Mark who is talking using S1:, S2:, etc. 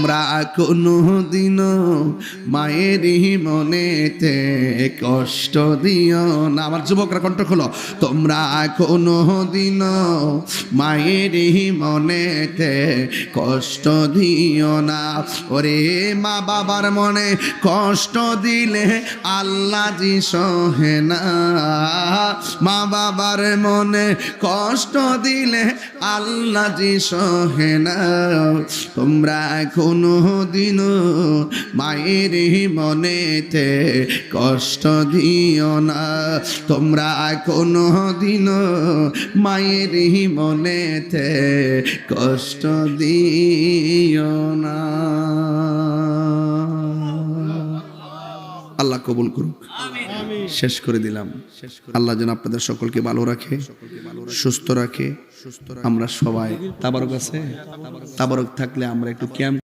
S1: তোমরা কোনদিনও মায়েরই মনেতে কষ্ট দিও না। আমার যুবকরা কণ্ঠ খোলো, তোমরা কোনদিনও মায়েরই মনেতে কষ্ট দিও না। ওরে মা বাবার মনে কষ্ট দিলে আল্লাহ জি সহে না। মা বাবার মনে কষ্ট দিলে আল্লাহ জি সহে না। তোমরা কোনদিনও মায়ের মনেতে কষ্ট দিও না। তোমরা কোনদিনও মায়ের মনেতে কষ্ট দিও না। আল্লাহ কবুল করুক। শেষ করে দিলাম। আল্লাহ যেন আপনাদের সকলকে ভালো রাখে, সুস্থ রাখে। আমরা সবাই তাবারক আছে, তাবারক থাকলে আমরা একটু ক্যাম্প